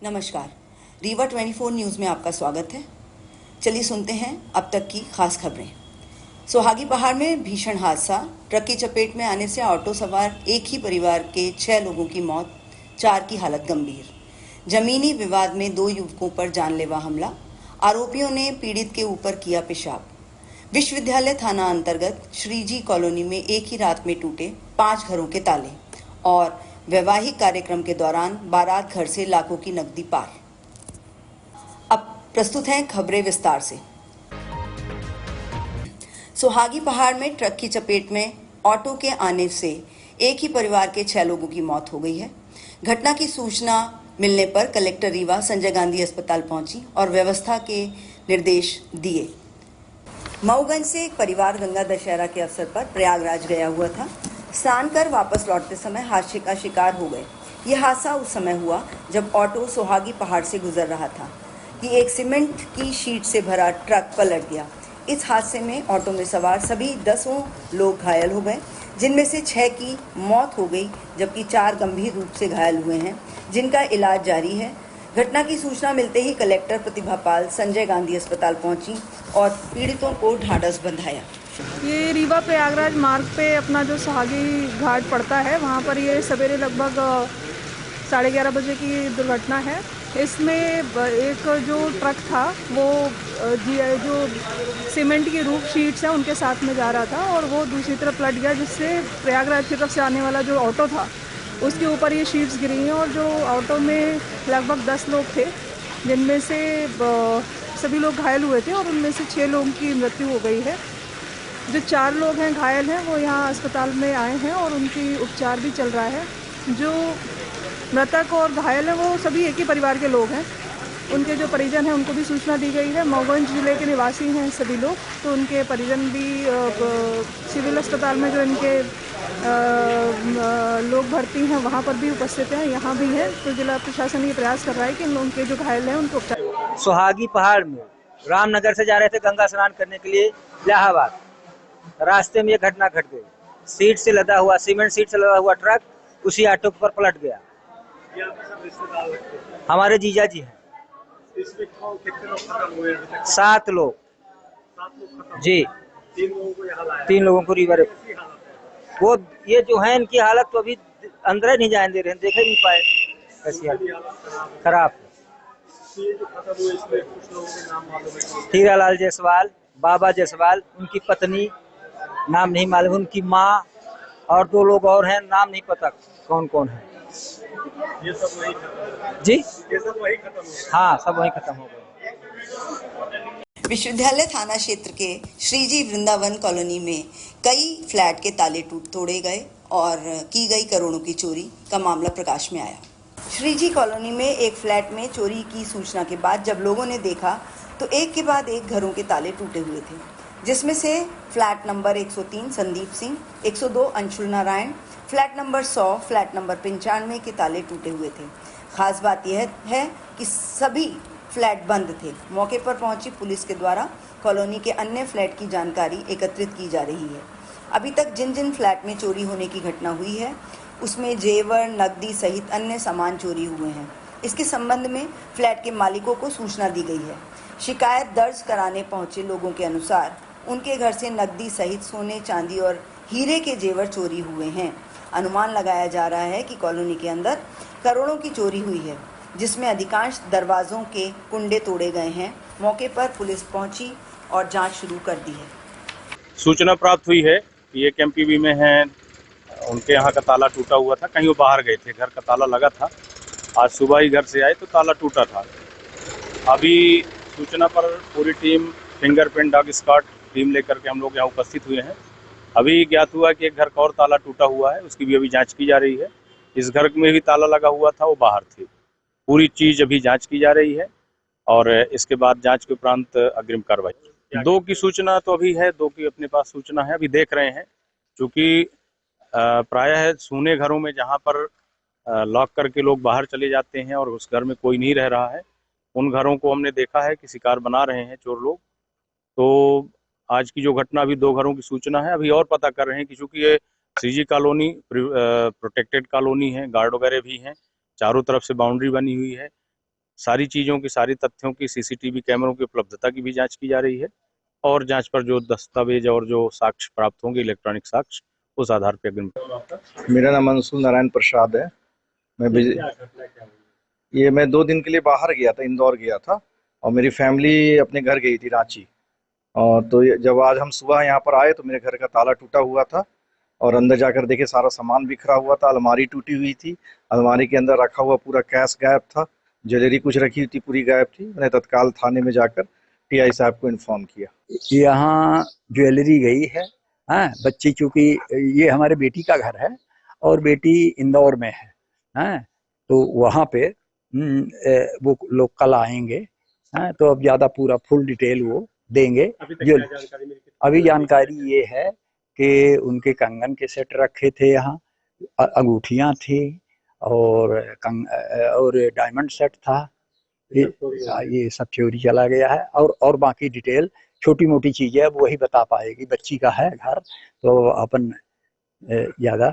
नमस्कार। रीवा 24 न्यूज़ में आपका स्वागत है। चलिए सुनते हैं अब तक की खास खबरें। सोहागी पहाड़ में भीषण हादसा, ट्रक की चपेट में आने से ऑटो सवार एक ही परिवार के 6 लोगों की मौत, 4 की हालत गंभीर। जमीनी विवाद में 2 युवकों पर जानलेवा हमला, आरोपियों ने पीड़ित के ऊपर किया पेशाब। विश्वविद्यालय थाना अंतर्गत श्रीजी कॉलोनी में एक ही रात में टूटे 5 घरों के ताले और वैवाहिक कार्यक्रम के दौरान बारात घर से लाखों की नकदी पार। अब प्रस्तुत हैं खबरें विस्तार से। सोहागी पहाड़ में ट्रक की चपेट में ऑटो के आने से एक ही परिवार के 6 लोगों की मौत हो गई है। घटना की सूचना मिलने पर कलेक्टर रीवा संजय गांधी अस्पताल पहुंची और व्यवस्था के निर्देश दिए। मऊगंज से एक परिवार गंगा दशहरा के अवसर पर प्रयागराज गया हुआ था। स्नान कर वापस लौटते समय हादसे का शिकार हो गए। यह हादसा उस समय हुआ जब ऑटो सोहागी पहाड़ से गुजर रहा था कि एक सीमेंट की शीट से भरा ट्रक पलट गया। इस हादसे में ऑटो में सवार सभी 10 लोग घायल हो गए, जिनमें से 6 की मौत हो गई, जबकि 4 गंभीर रूप से घायल हुए हैं, जिनका इलाज जारी है। घटना की सूचना मिलते ही कलेक्टर प्रतिभा पाल संजय गांधी अस्पताल पहुंची और पीड़ितों को ढांढस बंधाया। ये रीवा प्रयागराज मार्ग पे अपना जो सोहागी घाट पड़ता है, वहाँ पर ये सवेरे लगभग 11:30 बजे की दुर्घटना है। इसमें एक जो ट्रक था वो जो सीमेंट की रूफ शीट्स हैं उनके साथ में जा रहा था और वो दूसरी तरफ पलट गया, जिससे प्रयागराज की तरफ से आने वाला जो ऑटो था उसके ऊपर ये शीट्स गिरी हैं और जो ऑटो में लगभग 10 लोग थे, जिनमें से सभी लोग घायल हुए थे और उनमें से 6 लोगों की मृत्यु हो गई है। जो 4 लोग हैं घायल हैं वो यहाँ अस्पताल में आए हैं और उनकी उपचार भी चल रहा है। जो मृतक और घायल हैं वो सभी एक ही परिवार के लोग हैं। उनके जो परिजन हैं उनको भी सूचना दी गई है। मऊगंज जिले के निवासी हैं सभी लोग, तो उनके परिजन भी सिविल अस्पताल में जो इनके लोग भर्ती हैं वहाँ पर भी उपस्थित हैं, यहाँ भी हैं। तो जिला प्रशासन ये प्रयास कर रहा है कि इन लोगों के जो घायल हैं उनको उपचार। सोहागी पहाड़ में रामनगर से जा रहे थे गंगा स्नान करने के लिए इलाहाबाद, रास्ते में ये घटना घट गई। सीट से लदा हुआ सीमेंट शीट से लदा हुआ ट्रक उसी ऑटो पर पलट गया। हमारे जीजा जी हैं। इसमें कितने लोग खत्म हुए अभी तक? 7 लोग 7 लोग खत्म जी। 3 लोगों को यहाँ लाया। 3 लोगों को रिवर कैसी हालत है? वो ये जो है इनकी हालत तो अभी अंदर ही नहीं जाने दे रहे हैं, देख ही नहीं पाए कैसी उनकी हालत हालत खराब है। खराब। ये जो खत्म हुए इसमें कुछ लोगों के नाम मालूम है? हीरालाल जायसवाल, बाबा जायसवाल, उनकी पत्नी, नाम नहीं मालूम, उनकी माँ और 2 लोग और हैं, नाम नहीं पता कौन कौन है। ये सब वही खत्म जी ये सब वही खत्म हुए। हाँ, सब वहीं खत्म हो गए। विश्वविद्यालय थाना क्षेत्र के श्रीजी वृंदावन कॉलोनी में कई फ्लैट के ताले तोड़े गए और की गई करोड़ों की चोरी का मामला प्रकाश में आया। श्रीजी कॉलोनी में एक फ्लैट में चोरी की सूचना के बाद जब लोगों ने देखा तो एक के बाद एक घरों के ताले टूटे हुए थे, जिसमें से flat number 103 Sandeep Singh, 102 Anshul Narayan, flat number 100, flat number 95 के ताले टूटे हुए थे। खास बात यह है कि सभी फ्लैट बंद थे। मौके पर पहुंची पुलिस के द्वारा कॉलोनी के अन्य फ्लैट की जानकारी एकत्रित की जा रही है। अभी तक जिन जिन फ्लैट में चोरी होने की घटना हुई है उसमें जेवर, नकदी सहित अन्य सामान चोरी हुए हैं। इसके संबंध में फ्लैट के मालिकों को सूचना दी गई है। शिकायत दर्ज कराने पहुंचे लोगों के अनुसार उनके घर से नकदी सहित सोने, चांदी और हीरे के जेवर चोरी हुए हैं। अनुमान लगाया जा रहा है कि कॉलोनी के अंदर करोड़ों की चोरी हुई है, जिसमें अधिकांश दरवाजों के कुंडे तोड़े गए हैं। मौके पर पुलिस पहुंची और जांच शुरू कर दी है। सूचना प्राप्त हुई है कि ये एमपीवी में हैं, उनके यहाँ का ताला टूटा हुआ था। कहीं वो बाहर गए थे, घर का ताला लगा था। आज सुबह ही घर से आए तो ताला टूटा था। अभी सूचना पर पूरी team, fingerprint, dog squad team लेकर के हम लोग यहाँ उपस्थित हुए हैं। अभी ज्ञात हुआ कि एक घर का और ताला टूटा हुआ है, उसकी भी अभी जांच की जा रही है। इस घर में भी ताला लगा हुआ था, वो बाहर थे। पूरी चीज़ अभी जांच की जा रही है और इसके बाद जांच के उपरांत अग्रिम कार्रवाई। 2 की सूचना तो अभी है, 2 की अपने पास सूचना है, अभी देख रहे हैं। क्योंकि प्रायः सूने घरों में जहाँ पर लॉक करके लोग बाहर चले जाते हैं और उस घर में कोई नहीं रह रहा है, उन घरों को हमने देखा है कि शिकार बना रहे हैं चोर लोग। तो आज की जो घटना, अभी 2 घरों की सूचना है, अभी और पता कर रहे हैं कि चूंकि ये सीजी कॉलोनी प्रोटेक्टेड कॉलोनी है, गार्ड वगैरह भी हैं, चारों तरफ से बाउंड्री बनी हुई है, सारी चीज़ों की, सारी तथ्यों की, सीसीटीवी कैमरों की उपलब्धता की भी जांच की जा रही है और जांच पर जो दस्तावेज और जो साक्ष्य प्राप्त होंगे, इलेक्ट्रॉनिक साक्ष्य, उस आधार पर अग्रिम। मेरा नाम अंशुल नारायण प्रसाद है। मैं 2 दिन के लिए बाहर गया था, इंदौर गया था और मेरी फैमिली अपने घर गई थी रांची। और तो जब आज हम सुबह यहाँ पर आए तो मेरे घर का ताला टूटा हुआ था और अंदर जाकर देखे सारा सामान बिखरा हुआ था, अलमारी टूटी हुई थी, अलमारी के अंदर रखा हुआ पूरा कैश गायब था, ज्वेलरी कुछ रखी हुई थी पूरी गायब थी। मैंने तत्काल थाने में जाकर टीआई साहब को इन्फॉर्म किया। यहाँ ज्वेलरी गई है। हाँ, बच्ची चूंकि ये हमारे बेटी का घर है और बेटी इंदौर में है। हाँ, तो वहाँ पे वो लोग कल आएंगे। हाँ, तो अब ज्यादा पूरा फुल डिटेल वो देंगे। अभी जानकारी ये है कि उनके कंगन के सेट रखे थे, यहाँ अंगूठियां थी और डायमंड सेट था। ये सब चोरी चला गया है और बाकी डिटेल छोटी मोटी चीजें अब वही बता पाएगी। बच्ची का है घर तो अपन ज्यादा।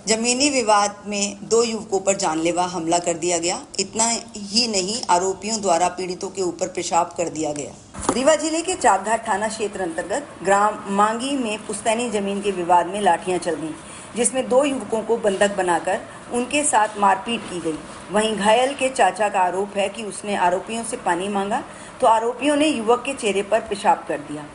जमीनी विवाद में 2 युवकों पर जानलेवा हमला कर दिया गया। इतना ही नहीं, आरोपियों द्वारा पीड़ितों के ऊपर पेशाब कर दिया गया। रीवा जिले के चाकघाट थाना क्षेत्र अंतर्गत ग्राम मांगी में पुश्तैनी जमीन के विवाद में लाठियां चल गईं, जिसमें 2 युवकों को बंधक बनाकर उनके साथ मारपीट की गई। वहीं घायल के चाचा का आरोप है कि उसने आरोपियों से पानी मांगा तो आरोपियों ने युवक के चेहरे पर पेशाब कर दिया।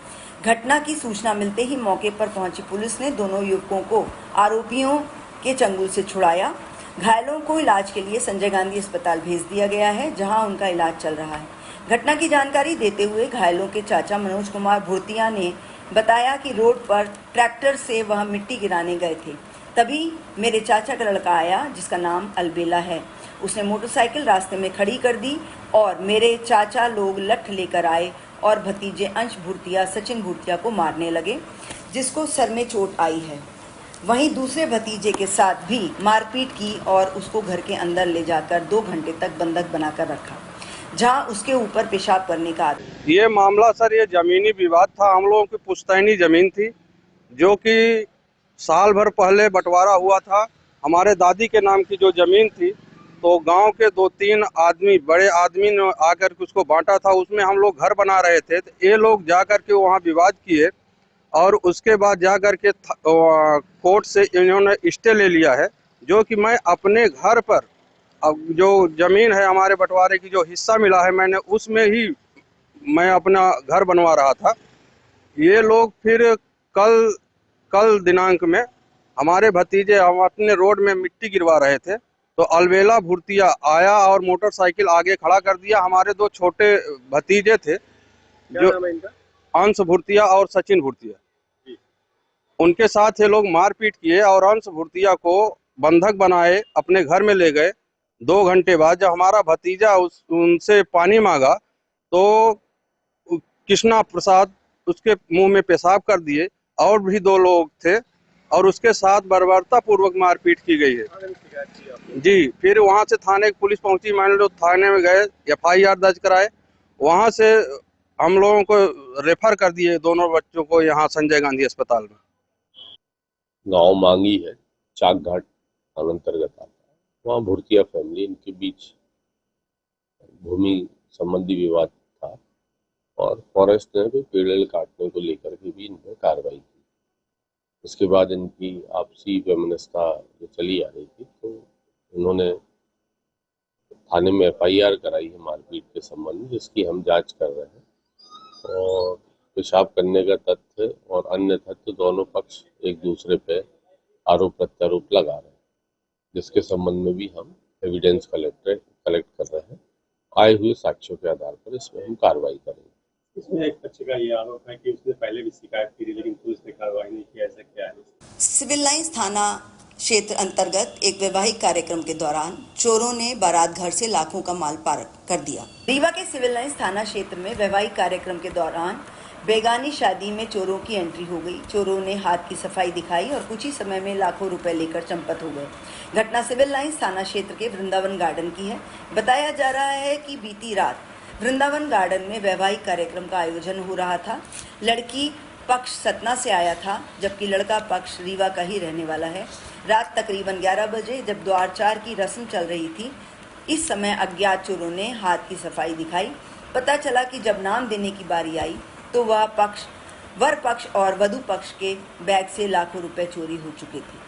घटना की सूचना मिलते ही मौके पर पहुंची पुलिस ने दोनों युवकों को आरोपियों के चंगुल से छुड़ाया। घायलों को इलाज के लिए संजय गांधी अस्पताल भेज दिया गया है, जहां उनका इलाज चल रहा है। घटना की जानकारी देते हुए घायलों के चाचा मनोज कुमार भुर्तिया ने बताया कि रोड पर ट्रैक्टर से वह मिट्टी गिराने गए थे, तभी मेरे चाचा का लड़का आया जिसका नाम अलबेला है। उसने मोटरसाइकिल रास्ते में खड़ी कर दी और मेरे चाचा लोग लठ लेकर आए और भतीजे अंश भुर्तिया, सचिन भुर्तिया को मारने लगे, जिसको सर में चोट आई है। वहीं दूसरे भतीजे के साथ भी मारपीट की और उसको घर के अंदर ले जाकर 2 घंटे तक बंधक बनाकर रखा, जहां उसके ऊपर पेशाब करने का आरोप। ये मामला सर, ये जमीनी विवाद था। हम लोगों की पुश्तैनी जमीन थी जो कि साल भर पहले बंटवारा हुआ था। हमारे दादी के नाम की जो जमीन थी, तो गांव के 2-3 आदमी, बड़े आदमी ने आकर के उसको बांटा था। उसमें हम लोग घर बना रहे थे, तो ये लोग जाकर के वहाँ विवाद किए और उसके बाद जाकर के कोर्ट से इन्होंने स्टे ले लिया है, जो कि मैं अपने घर पर, अब जो जमीन है हमारे बंटवारे की जो हिस्सा मिला है, मैंने उसमें ही मैं अपना घर बनवा रहा था। ये लोग फिर कल दिनांक में हमारे भतीजे, हम अपने रोड में मिट्टी गिरवा रहे थे, तो अलबेला भुर्तिया आया और मोटरसाइकिल आगे खड़ा कर दिया। हमारे 2 छोटे भतीजे थे, जो अंश भुर्तिया और सचिन भुर्तिया, उनके साथ ये लोग मारपीट किए और अंश भुर्तिया को बंधक बनाए, अपने घर में ले गए। 2 घंटे बाद जब हमारा भतीजा उनसे पानी मांगा तो कृष्णा प्रसाद उसके मुंह में पेशाब कर दिए और भी 2 लोग थे और उसके साथ बर्बरता पूर्वक मारपीट की गई है जी। फिर वहां से थाने की पुलिस पहुंची, मान लो थाने में गए, FIR दर्ज कराए। वहां से हम लोगों को रेफर कर दिए दोनों बच्चों को यहाँ संजय गांधी अस्पताल में। गांव मांगी है, चाकघाट थाना अंतर्गत आता है। वहाँ भुर्तिया फैमिली, इनके बीच भूमि संबंधी विवाद था और फॉरेस्ट ने भी पेड़ काटने को लेकर के भी इन पर कार्रवाई की। उसके बाद इनकी आपसी वैमनस्यता जो चली आ रही थी, तो इन्होंने थाने में FIR कराई है मारपीट के संबंध में, जिसकी हम जांच कर रहे हैं। और पेशाब करने का तथ्य और अन्य तथ्य दोनों पक्ष एक दूसरे पे आरोप प्रत्यारोप लगा रहे हैं, जिसके संबंध में भी हम एविडेंस कलेक्ट कर रहे हैं। आए हुए साक्ष्यों के आधार पर इसमें हम कार्रवाई करेंगे। इसमें एक बच्चे का ये आरोप है कि उसने पहले भी शिकायत की थी, लेकिन पुलिस ने कार्रवाई नहीं की। ऐसा क्या है? सिविल लाइंस थाना क्षेत्र अंतर्गत एक वैवाहिक कार्यक्रम के दौरान चोरों ने बारात घर से लाखों का माल पार कर दिया। रीवा के सिविल लाइंस थाना क्षेत्र में वैवाहिक कार्यक्रम के दौरान बेगानी शादी में चोरों की एंट्री हो गई। चोरों ने हाथ की सफाई दिखाई और कुछ ही समय में लाखों रुपए लेकर चंपत हो गए। घटना सिविल लाइंस थाना क्षेत्र के वृंदावन गार्डन की है। बताया जा रहा है कि बीती रात वृंदावन गार्डन में वैवाहिक कार्यक्रम का आयोजन हो रहा था। लड़की पक्ष सतना से आया था, जबकि लड़का पक्ष रीवा का ही रहने वाला है। रात तकरीबन 11 बजे जब द्वारचार की रस्म चल रही थी, इस समय अज्ञात चोरों ने हाथ की सफाई दिखाई। पता चला कि जब नाम देने की बारी आई तो वर पक्ष और वधु पक्ष के बैग से लाखों रुपए चोरी हो चुके थे।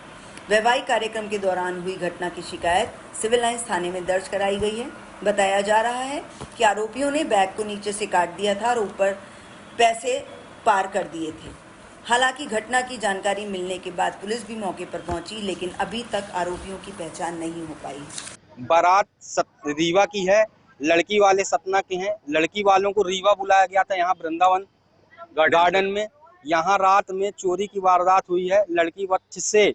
वैवाहिक कार्यक्रम के दौरान हुई घटना की शिकायत सिविल लाइंस थाने में दर्ज कराई गई है। बताया जा रहा है कि आरोपियों ने बैग को नीचे से काट दिया था और ऊपर पैसे पार कर दिए थे। हालांकि घटना की जानकारी मिलने के बाद पुलिस भी मौके पर पहुंची, लेकिन अभी तक आरोपियों की पहचान नहीं हो पाई। बारात रीवा की है, लड़की वाले सतना के हैं। लड़की वालों को रीवा बुलाया गया था, यहाँ वृंदावन गार्डन में। यहाँ रात में चोरी की वारदात हुई है। लड़की पक्ष से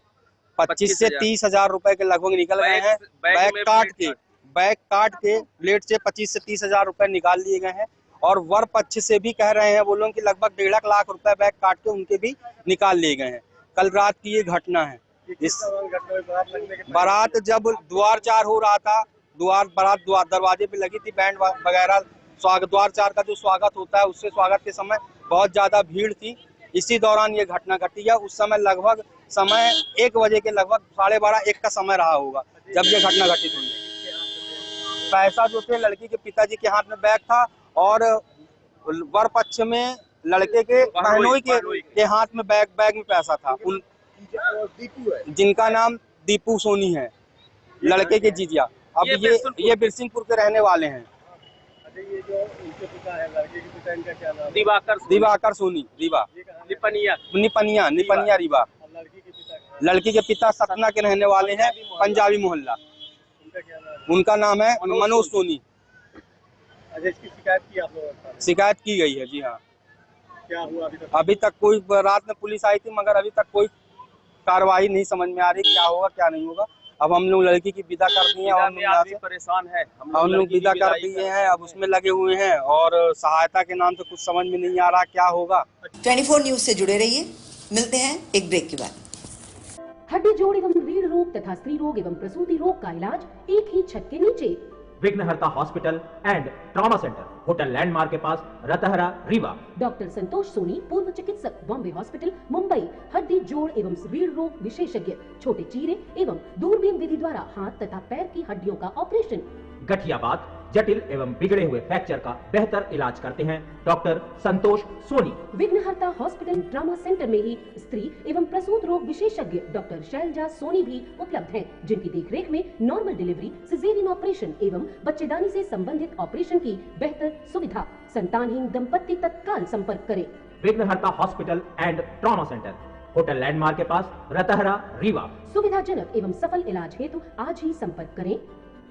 25 से 30 हजार रुपए के लगभग निकल गए हैं। बैग काट के प्लेट से 25 से 30 हजार रुपए निकाल लिए गए हैं। और वर पक्ष से भी कह रहे हैं वो लोग कि लगभग 1.5 लाख रुपए बैग काट के उनके भी निकाल लिए गए हैं। कल रात की ये घटना है। इस बारात जब द्वार चार हो रहा था, बारात दरवाजे पे लगी थी, बैंड वगैरह, द्वार चार का जो स्वागत होता है उससे स्वागत के समय बहुत ज्यादा भीड़ थी। इसी दौरान ये घटना घटी है। उस समय लगभग समय 1 बजे के लगभग 12:30-1 का समय रहा होगा जब ये घटना घटित हुई। पैसा जो थे लड़की के पिताजी के हाथ में बैग था और वर पक्ष में लड़के के बहनोई के हाथ में बैग में पैसा था। जिनका नाम दीपू सोनी है, लड़के के जीजिया। अब ये बिरसिंहपुर के रहने वाले हैं। ये जो उनके पिता है, लड़के के पिता, इनका क्या नाम? दिवाकर सोनी, निपनिया रीवा। लड़की के पिता सतना के रहने वाले हैं, पंजाबी मोहल्ला। उनका नाम है मनोज सोनी। इसकी शिकायत की आप लोगों ने? शिकायत की गई है, जी हाँ। क्या हुआ अभी तक कोई, रात में पुलिस आई थी मगर अभी तक कोई कार्रवाई नहीं समझ में आ रही, क्या होगा क्या नहीं होगा। अब हम लोग लड़की की विदा कर दिए और परेशान है, हम लोग विदा कर दिए हैं। अब उसमें लगे हुए हैं और सहायता के नाम से कुछ समझ में नहीं आ रहा क्या होगा। 24 न्यूज से जुड़े रहिए। मिलते हैं एक ब्रेक के बाद। हड्डी जोड़ एवं रीढ़ रोग तथा स्त्री रोग एवं प्रसूति रोग का इलाज एक ही छत के नीचे। विघ्नहर्ता hospital and trauma centre, hotel landmark के पास, रतहरा, रीवा। डॉक्टर संतोष सोनी, पूर्व चिकित्सक, बॉम्बे हॉस्पिटल, मुंबई। हड्डी जोड़ एवं रीढ़ रोग विशेषज्ञ, छोटे चीरे एवं दूरबीन विधि द्वारा हाथ तथा पैर की हड्डियों का ऑपरेशन। गठियाबात, जटिल एवं बिगड़े हुए फ्रैक्चर का बेहतर इलाज करते हैं डॉक्टर संतोष सोनी। विघ्नहर्ता हॉस्पिटल ट्रॉमा सेंटर में ही स्त्री एवं प्रसूत रोग विशेषज्ञ डॉक्टर शैलजा सोनी भी उपलब्ध हैं, जिनकी देखरेख में नॉर्मल डिलीवरी, सिजेरियन ऑपरेशन एवं बच्चेदानी से संबंधित ऑपरेशन की बेहतर सुविधा। संतानहीन दंपत्ति तत्काल संपर्क करें। विघ्नहर्ता hospital and trauma centre, hotel landmark के पास, रतहरा, रीवा। सुविधाजनक एवं सफल इलाज हेतु आज ही संपर्क करें।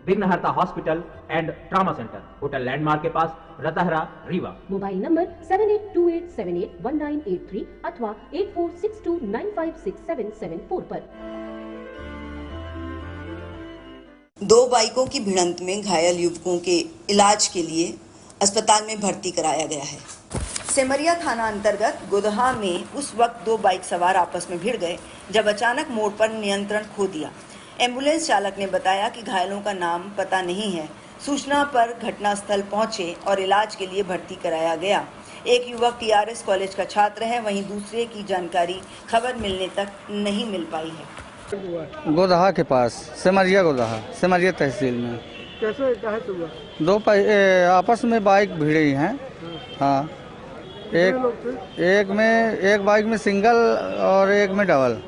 विघ्नहर्ता hospital and trauma centre, hotel landmark के पास, रतहरा, रीवा। मोबाइल नंबर 7828781983 अथवा 8462956774 पर। 2 बाइकों की भिड़ंत में घायल युवकों के इलाज के लिए अस्पताल में भर्ती कराया गया है। सेमरिया थाना अंतर्गत गोदहा में उस वक्त 2 बाइक सवार आपस में भिड़ गए जब अचानक मोड़ पर नियंत्रण खो दिया। एम्बुलेंस चालक ने बताया कि घायलों का नाम पता नहीं है। सूचना पर घटनास्थल पहुंचे और इलाज के लिए भर्ती कराया गया। एक युवक TRS कॉलेज का छात्र है, वहीं दूसरे की जानकारी खबर मिलने तक नहीं मिल पाई है। गोदहा के पास, सेमरिया तहसील में। कैसे है सुबह? 2 आपस में बाइक भिड़ी हैं। हाँ, एक बाइक में सिंगल और एक में डबल।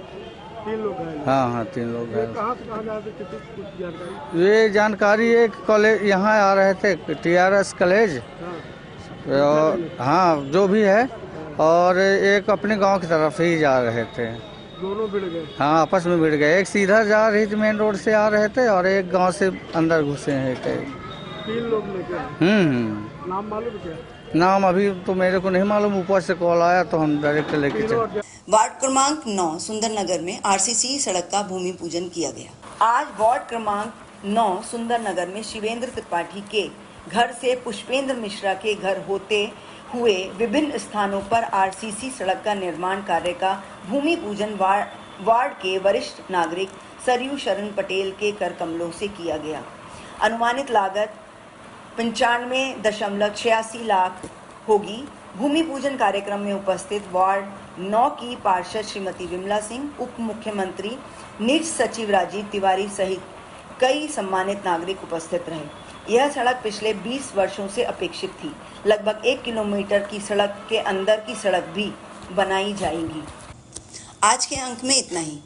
3 लोग हैं। हाँ 3 लोग हैं। कहाँ से कहाँ जा रहे थे? कुछ जानकारी? ये जानकारी एक कॉलेज यहाँ आ रहे थे, TRS कॉलेज। हाँ जो भी है, और एक अपने गांव की तरफ ही जा रहे थे। दोनों भिड़ गए? हाँ आपस में भिड़ गए। एक सीधा जा रही थी, मेन रोड से आ रहे थे, और एक गांव से अंदर घुसे हैं। 3 लोग लेके। नाम मालूम क्या? नाम अभी तो मेरे को नहीं मालूम, ऊपर से कॉल आया तो हम डायरेक्ट लेके चले। वार्ड क्रमांक 9 सुंदरनगर में RCC सड़क का भूमि पूजन किया गया। आज वार्ड क्रमांक 9 सुंदरनगर में शिवेंद्र त्रिपाठी के घर से पुष्पेंद्र मिश्रा के घर होते हुए विभिन्न स्थानों पर RCC सड़क का निर्माण कार्य का भूमि पूजन वार्ड के वरिष्ठ नागरिक सरयू शरण पटेल के कर कमलों से किया गया। अनुमानित लागत 95.86 लाख होगी। भूमि पूजन कार्यक्रम में उपस्थित वार्ड 9 की पार्षद श्रीमती विमला सिंह, उप मुख्यमंत्री निज सचिव राजीव तिवारी सहित कई सम्मानित नागरिक उपस्थित रहे। यह सड़क पिछले 20 वर्षों से अपेक्षित थी। लगभग 1 किलोमीटर की सड़क के अंदर की सड़क भी बनाई जाएगी। आज के अंक में इतना ही।